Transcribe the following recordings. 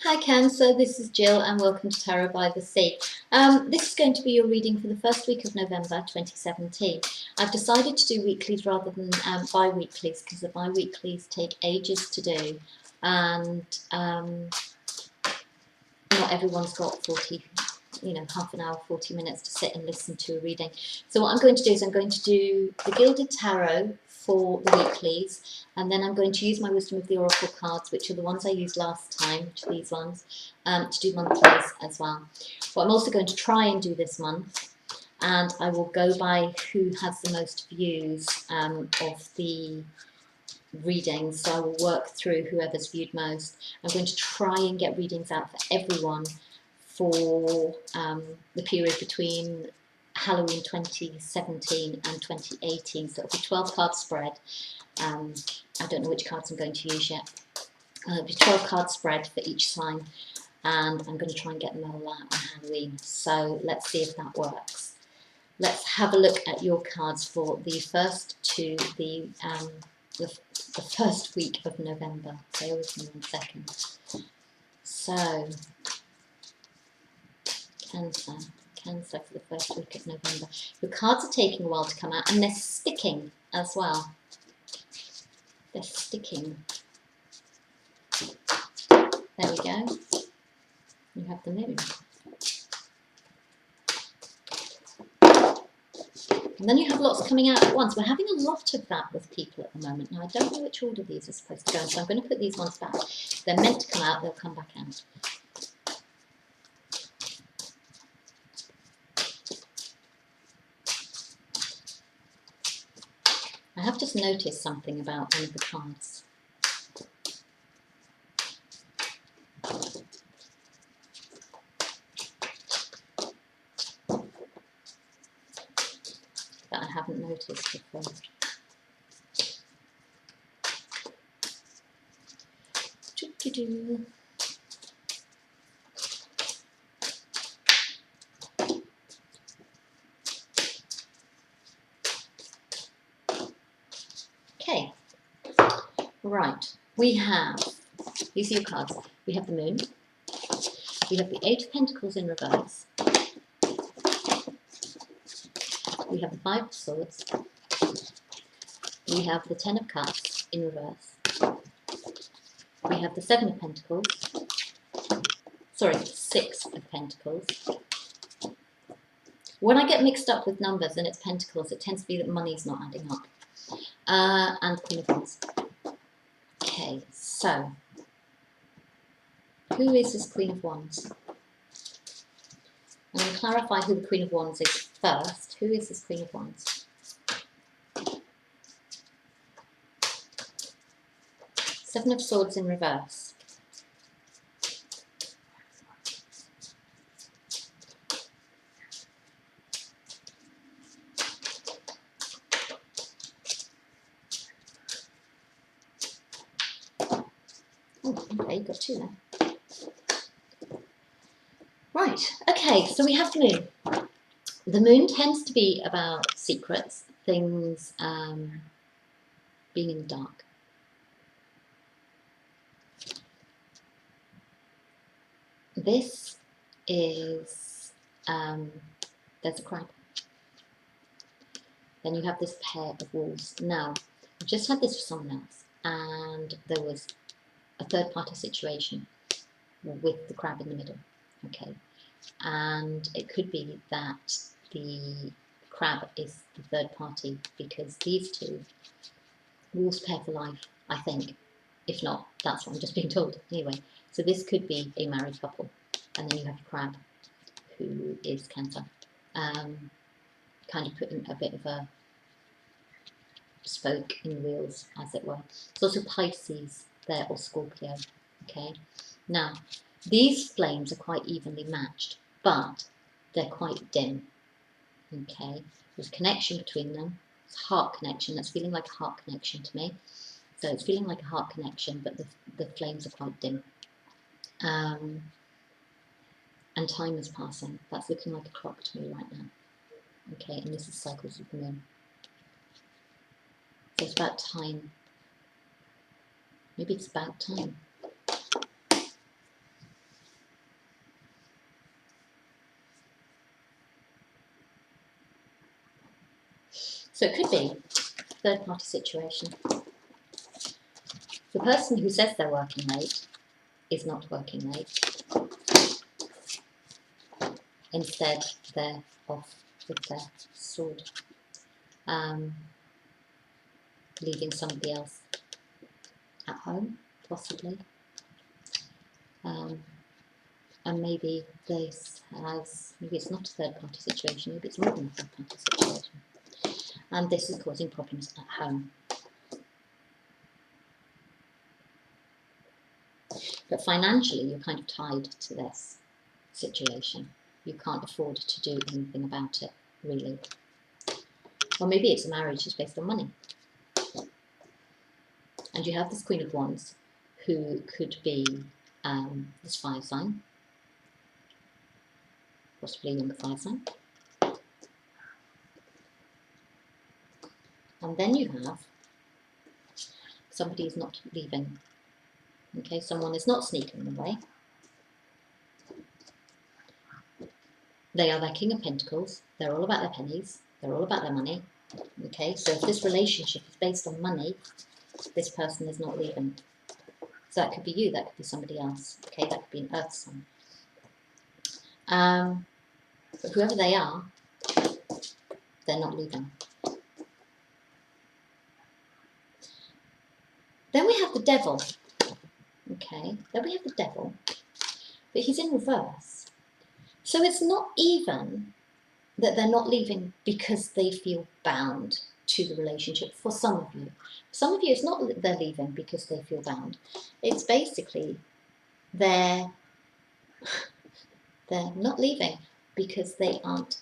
Hi Cancer, this is Jill and welcome to Tarot by the Sea. This is going to be your reading for the first week of November 2017. I've decided to do weeklies rather than bi-weeklies because the bi-weeklies take ages to do and not everyone's got half an hour, 40 minutes to sit and listen to a reading. So what I'm going to do is I'm going to do the Gilded Tarot for the weeklies, and then I'm going to use my Wisdom of the Oracle cards, which are the ones I used last time, which are these ones, to do monthlies as well. What I'm also going to try and do this month, and I will go by who has the most views of the readings, so I will work through whoever's viewed most. I'm going to try and get readings out for everyone for the period between Halloween 2017 and 2018, so it'll be 12 card spread. I don't know which cards I'm going to use yet. It'll be 12 card spread for each sign, and I'm going to try and get them all out on Halloween, so let's see if that works. Let's have a look at your cards for the first to the first week of November. Bear with me 1 second. So, Cancer for the first week of November. Your cards are taking a while to come out, and they're sticking as well. They're sticking. There we go. You have the moon. And then you have lots coming out at once. We're having a lot of that with people at the moment. Now, I don't know which order these are supposed to go in, so I'm going to put these ones back. They're meant to come out, they'll come back out. I have just noticed something about one of the cards. That I haven't noticed before. Okay, right, we have, these are your cards. We have the moon, we have the Eight of Pentacles in reverse, we have the Five of Swords, we have the Ten of Cups in reverse, we have the Seven of Pentacles, sorry, Six of Pentacles. When I get mixed up with numbers and it's pentacles, it tends to be that money's not adding up. And Queen of Wands. Okay, so who is this Queen of Wands? I'm going to clarify who the Queen of Wands is first. Who is this Queen of Wands? Seven of Swords in reverse. Oh, okay, you got two there. Right, okay, so we have the moon. The moon tends to be about secrets, things being in the dark. This is, there's a crab. Then you have this pair of wolves. Now, I've just had this for someone else, and there was a third party situation with the crab in the middle, okay? And it could be that the crab is the third party because these two, wolves pair for life, I think. If not, that's what I'm just being told. Anyway, so this could be a married couple. And then you have the crab, who is Cancer. Kind of putting a bit of a spoke in the wheels, as it were. There's also Pisces there, or Scorpio. Okay. Now, these flames are quite evenly matched, but they're quite dim. Okay. There's a connection between them. It's a heart connection. That's feeling like a heart connection to me. So it's feeling like a heart connection, but the flames are quite dim. And time is passing. That's looking like a clock to me right now. Okay, and this is cycles of the moon. So it's about time. Maybe it's about time. So it could be third party situation. The person who says they're working late is not working late. Instead, they're off with their sword, leaving somebody else at home, possibly. And maybe this has, maybe it's not a third party situation, maybe it's more than a third party situation. And this is causing problems at home. But financially, you're kind of tied to this situation. You can't afford to do anything about it, really. Or maybe it's a marriage that's based on money. And you have this Queen of Wands, who could be this fire sign, possibly a younger fire sign. And then you have somebody is not leaving. Okay, someone is not sneaking away. They are their King of Pentacles. They're all about their pennies. They're all about their money. Okay, so if this relationship is based on money, this person is not leaving. So that could be you, that could be somebody else. Okay, that could be an earth sign. But whoever they are, they're not leaving. Then we have the devil. Okay, then we have the devil, but he's in reverse. So it's not even that they're not leaving because they feel bound to the relationship. For some of you, it's not that they're leaving because they feel bound. It's basically they're not leaving because they aren't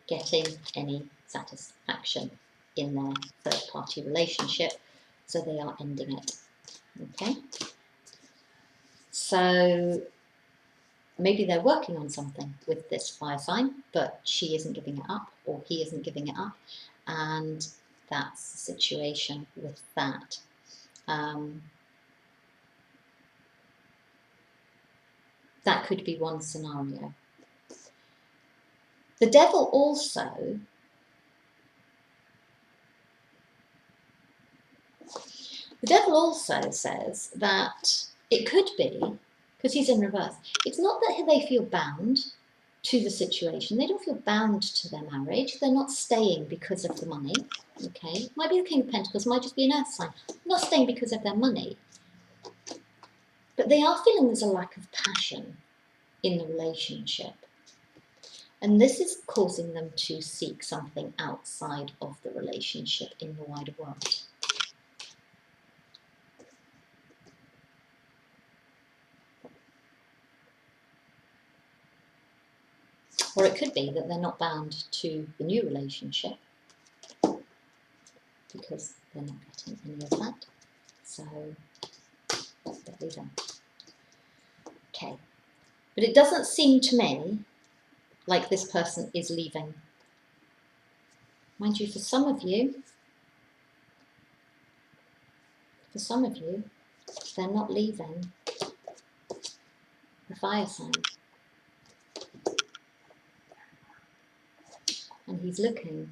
getting any satisfaction in their third party relationship, so they are ending it. Okay, so maybe they're working on something with this fire sign, but she isn't giving it up, or he isn't giving it up, and that's the situation with that. That could be one scenario. The devil also says that it could be, because he's in reverse, it's not that they feel bound to the situation. They don't feel bound to their marriage. They're not staying because of the money. Okay, might be the King of Pentacles, might just be an earth sign. Not staying because of their money. But they are feeling there's a lack of passion in the relationship. And this is causing them to seek something outside of the relationship in the wider world. Or it could be that they're not bound to the new relationship because they're not getting any of that. So there we go. Okay. But it doesn't seem to me like this person is leaving. Mind you, for some of you, they're not leaving the fire sign. And he's looking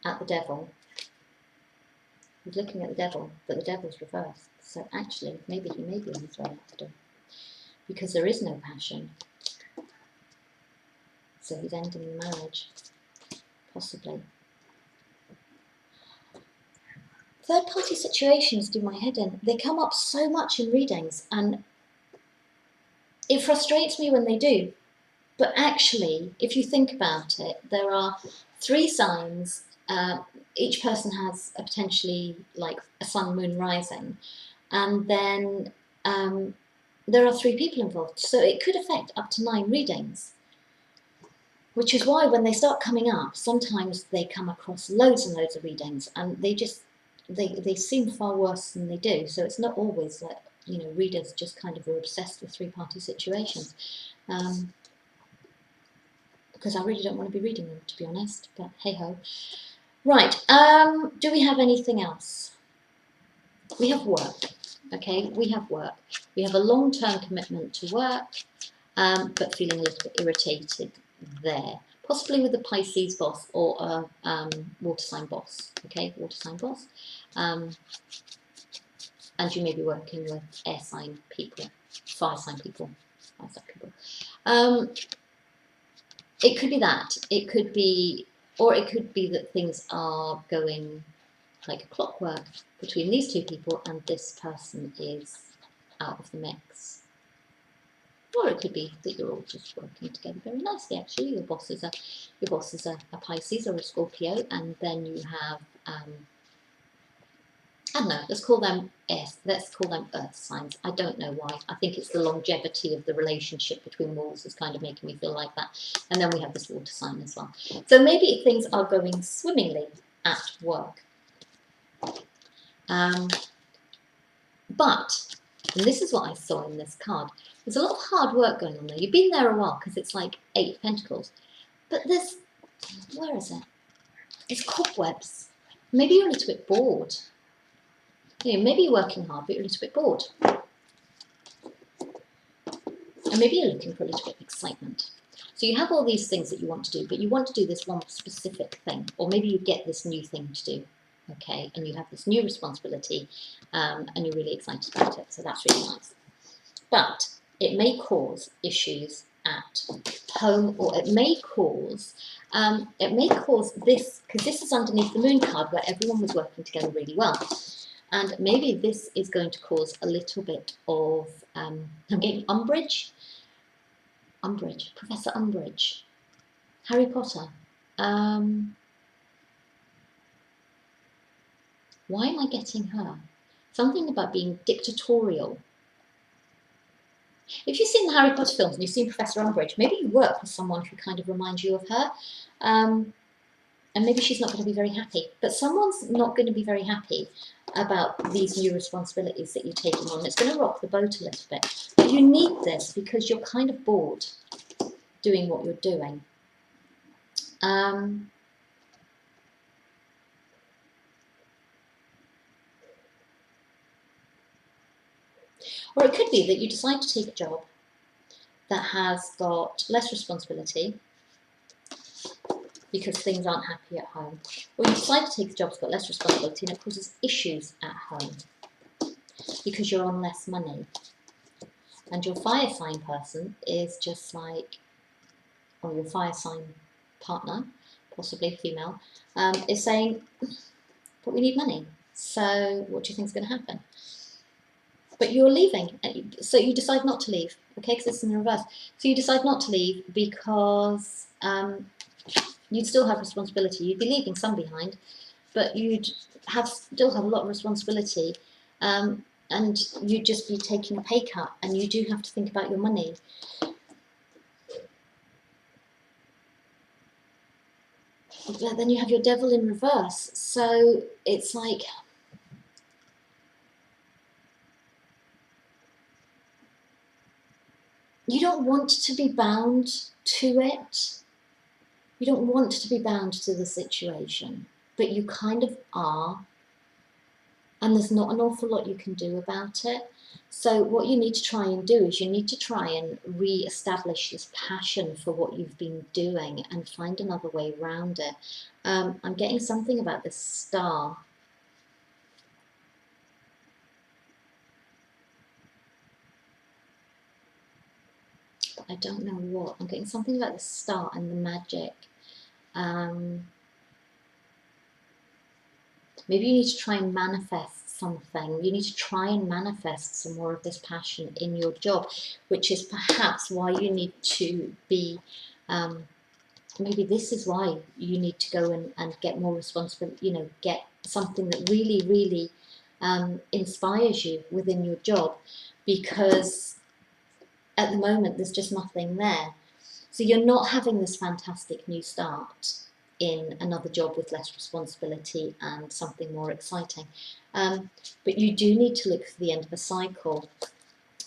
at the devil. He's looking at the devil, but the devil's reversed. So actually, maybe he may be on his way after. Because there is no passion. So he's ending the marriage. Possibly. Third party situations do my head in. They come up so much in readings, and it frustrates me when they do. But actually, if you think about it, there are 3 signs. Each person has a potentially like a sun, moon, rising. And then there are 3 people involved. So it could affect up to 9 readings. Which is why when they start coming up, sometimes they come across loads and loads of readings, and they seem far worse than they do. So it's not always that, you know, readers just kind of are obsessed with 3-party situations. Because I really don't want to be reading them, to be honest, but hey-ho. Right, do we have anything else? We have work, okay? We have work. We have a long-term commitment to work, but feeling a little bit irritated there. possibly with a Pisces boss or a water sign boss, okay, water sign boss. And you may be working with air sign people, fire sign people, fire sign people. It could be that, it could be, or it could be that things are going like clockwork between these two people and this person is out of the mix. Or it could be that you're all just working together very nicely. Actually, your boss is a Pisces or a Scorpio, and then you have I don't know. Let's call them earth signs. I don't know why. I think it's the longevity of the relationship between walls is kind of making me feel like that. And then we have this water sign as well. So maybe things are going swimmingly at work. But, and this is what I saw in this card, there's a lot of hard work going on there. You've been there a while because it's like 8 of Pentacles. But there's, where is it? It's cobwebs. Maybe you're a little bit bored. You know, maybe you're working hard, but you're a little bit bored. And maybe you're looking for a little bit of excitement. So you have all these things that you want to do, but you want to do this one specific thing. Or maybe you get this new thing to do. Okay, and you have this new responsibility and you're really excited about it, so that's really nice. But it may cause issues at home, or it may cause this, because this is underneath the moon card where everyone was working together really well, and maybe this is going to cause a little bit of I'm getting Umbridge, Professor Umbridge, Harry Potter. Why am I getting her? Something about being dictatorial. If you've seen the Harry Potter films and you've seen Professor Umbridge, maybe you work with someone who kind of reminds you of her. And maybe she's not going to be very happy. But someone's not going to be very happy about these new responsibilities that you're taking on. It's going to rock the boat a little bit. But you need this because you're kind of bored doing what you're doing. Or it could be that you decide to take a job that has got less responsibility because things aren't happy at home. Or you decide to take a job that's got less responsibility and it causes issues at home because you're on less money. And your fire sign person is just like, or your fire sign partner, possibly female, is saying, but we need money. So what do you think is going to happen? But you're leaving, so you decide not to leave, okay, because it's in the reverse. So you decide not to leave because you'd still have responsibility. You'd be leaving some behind, but you'd still have a lot of responsibility, and you'd just be taking a pay cut, and you do have to think about your money. But then you have your devil in reverse, so it's like, you don't want to be bound to it. You don't want to be bound to the situation, but you kind of are. And there's not an awful lot you can do about it. So what you need to try and do is you need to try and re-establish this passion for what you've been doing and find another way around it. I'm getting something about this star. I don't know what. I'm getting something about the star and the magic. Maybe you need to try and manifest something. You need to try and manifest some more of this passion in your job, which is perhaps why you need to be, maybe this is why you need to go and get more responsible, you know, get something that really, really inspires you within your job, because at the moment there's just nothing there. So you're not having this fantastic new start in another job with less responsibility and something more exciting. But you do need to look for the end of a cycle,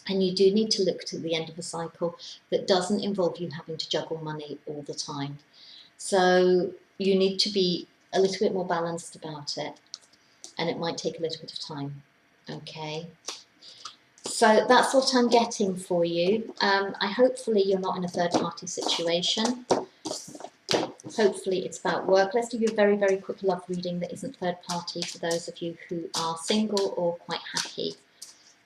and you do need to look to the end of a cycle that doesn't involve you having to juggle money all the time. So you need to be a little bit more balanced about it, and it might take a little bit of time, okay? So that's what I'm getting for you. Hopefully you're not in a third-party situation. Hopefully it's about work. Let's do a very, very quick love reading that isn't third party for those of you who are single or quite happy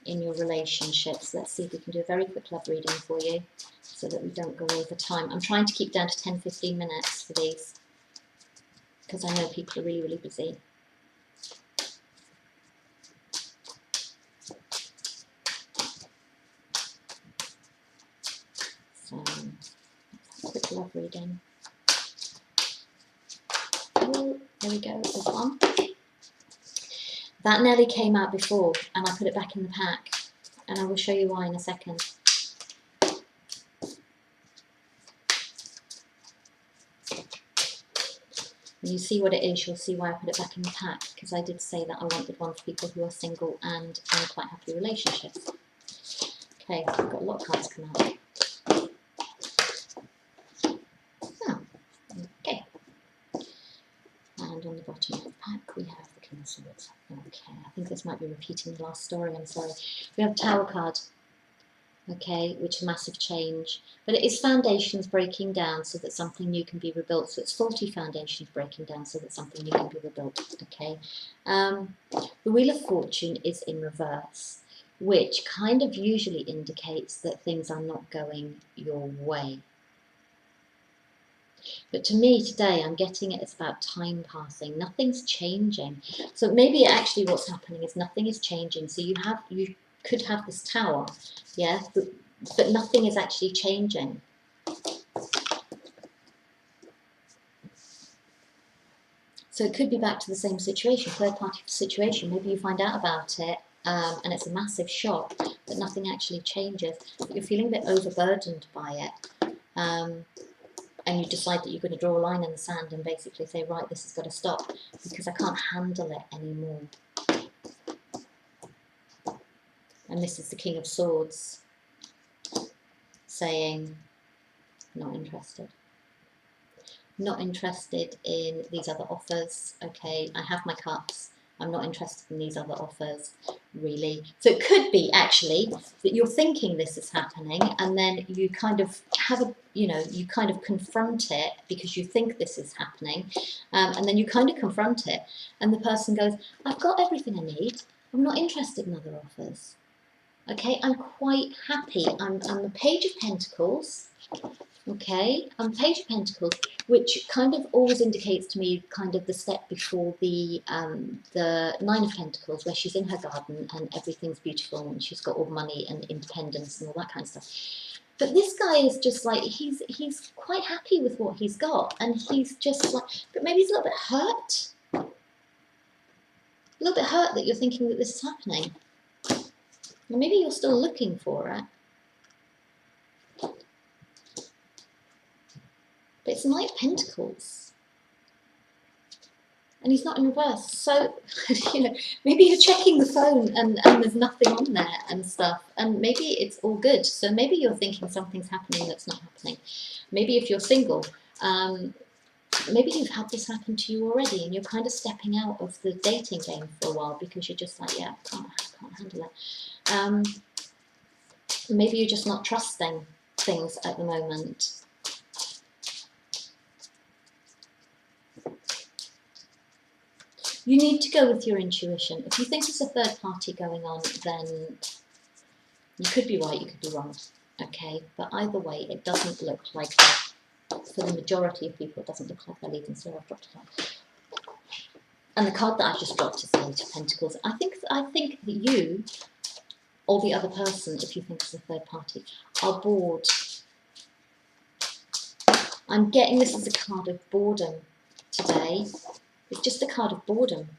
in your relationships. Let's see if we can do a very quick love reading for you so that we don't go over time. I'm trying to keep down to 10-15 minutes for these because I know people are really, really busy. So, quick love reading. Oh, there we go, there's one. That nearly came out before and I put it back in the pack, and I will show you why in a second. When you see what it is, you'll see why I put it back in the pack, because I did say that I wanted one for people who are single and in quite happy relationships. Okay, I've got a lot of cards come out. Okay. And on the bottom of the pack we have the King of Swords. Okay, I think this might be repeating the last story, I'm sorry. We have Tower card. Okay, which is massive change, but it is foundations breaking down so that something new can be rebuilt. So it's faulty foundations breaking down so that something new can be rebuilt. Okay, the Wheel of Fortune is in reverse, which kind of usually indicates that things are not going your way. But to me today, I'm getting it as about time passing. Nothing's changing. So maybe actually what's happening is nothing is changing. So you could have this tower, yeah, but nothing is actually changing. So it could be back to the same situation, third party situation. Maybe you find out about it and it's a massive shock, but nothing actually changes. You're feeling a bit overburdened by it. And you decide that you're going to draw a line in the sand and basically say, right, this has got to stop because I can't handle it anymore. And this is the King of Swords saying, not interested. Not interested in these other offers. Okay, I have my cups. I'm not interested in these other offers, really. So it could be actually that you're thinking this is happening and then you kind of have a, you kind of confront it because you think this is happening, and then you kind of confront it and the person goes, I've got everything I need. I'm not interested in other offers. Okay, I'm quite happy. I'm the Page of Pentacles. Okay, I'm Page of Pentacles, which kind of always indicates to me kind of the step before the Nine of Pentacles, where she's in her garden and everything's beautiful and she's got all money and independence and all that kind of stuff. But this guy is just like, he's quite happy with what he's got, and he's just like, but maybe he's a little bit hurt. A little bit hurt that you're thinking that this is happening. Or maybe you're still looking for it. But it's Knight of Pentacles. And he's not in reverse. So, maybe you're checking the phone and there's nothing on there and stuff. And maybe it's all good. So maybe you're thinking something's happening that's not happening. Maybe if you're single, maybe you've had this happen to you already and you're kind of stepping out of the dating game for a while because you're just like, yeah, I can't handle it. Maybe you're just not trusting things at the moment. You need to go with your intuition. If you think there's a third party going on, then you could be right, you could be wrong. Okay, but either way, it doesn't look like that. For the majority of people, it doesn't look like they're leaving, so I've dropped it out. And the card that I've just dropped is the Eight of Pentacles. I think that you, or the other person, if you think it's a third party, are bored. I'm getting this as a card of boredom today. It's just a card of boredom.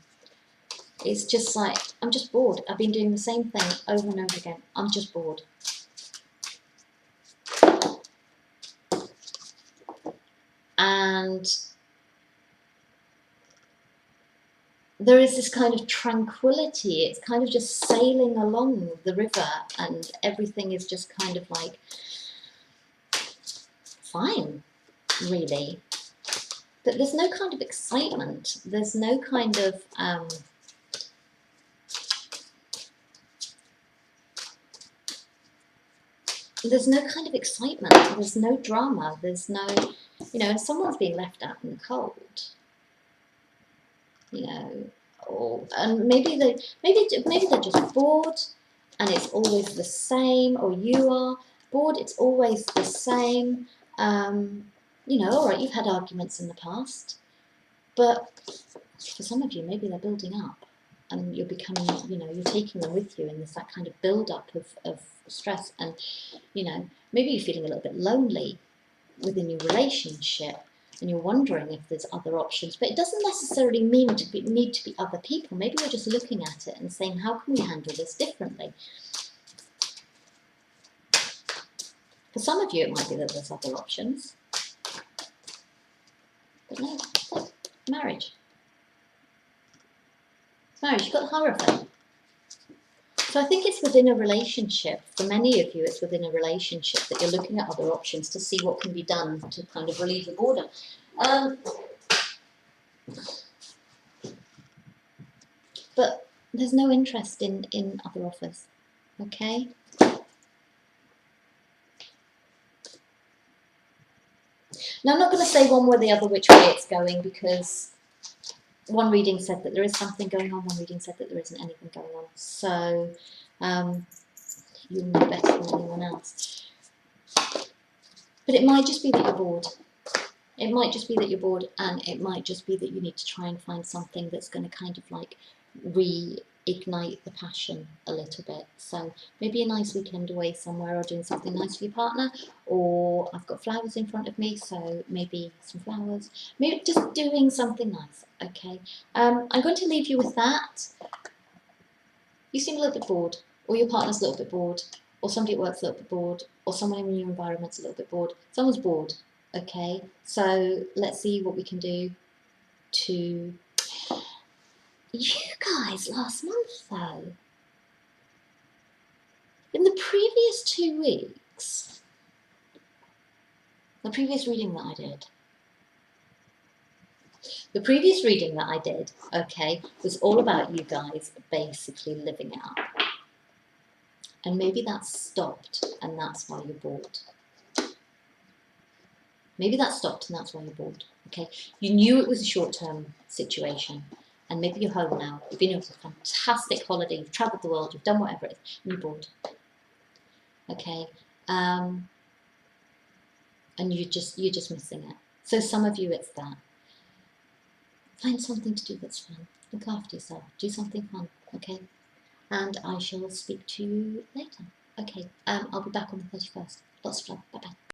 It's just like, I'm just bored. I've been doing the same thing over and over again. I'm just bored. And there is this kind of tranquility. It's kind of just sailing along the river and everything is just kind of like fine, really. But there's no kind of excitement. There's no kind of there's no kind of excitement, there's no drama, there's no, you know, and someone's being left out in the cold, you know, or, and maybe they're just bored and it's always the same, or you are bored, it's always the same. You know, all right, you've had arguments in the past, but for some of you, maybe they're building up and you're becoming, you know, you're taking them with you, and there's that kind of build up of stress, and, you know, maybe you're feeling a little bit lonely within your relationship and you're wondering if there's other options, but it doesn't necessarily need to be other people. Maybe you're just looking at it and saying, how can we handle this differently? For some of you, it might be that there's other options, but no, marriage. Marriage, you've got the Hierophant. So I think it's within a relationship. For many of you, it's within a relationship that you're looking at other options to see what can be done to kind of relieve the boredom. But there's no interest in other offers, okay? Now, I'm not going to say one way or the other which way it's going, because one reading said that there is something going on, one reading said that there isn't anything going on. So you'll know better than anyone else. But it might just be that you're bored. It might just be that you're bored, and it might just be that you need to try and find something that's going to kind of like reignite the passion a little bit. So maybe a nice weekend away somewhere, or doing something nice for your partner, or I've got flowers in front of me, so maybe some flowers, maybe just doing something nice. Okay, I'm going to leave you with that. You seem a little bit bored, or your partner's a little bit bored, or somebody at work's a little bit bored, or someone in your environment's a little bit bored. Someone's bored. Okay, so let's see what we can do to... You guys, last month though, in the previous 2 weeks, the previous reading that I did, okay, was all about you guys basically living it up. And maybe that's stopped, and that's why you're bored. Maybe that stopped and that's why you're bored. Okay, you knew it was a short-term situation, and maybe you're home now. You've been on a fantastic holiday. You've travelled the world. You've done whatever it is, and you're bored. Okay, and you're just missing it. So some of you, it's that. Find something to do that's fun. Look after yourself. Do something fun. Okay, and I shall speak to you later. Okay, I'll be back on the 31st. Lots of love. Bye bye.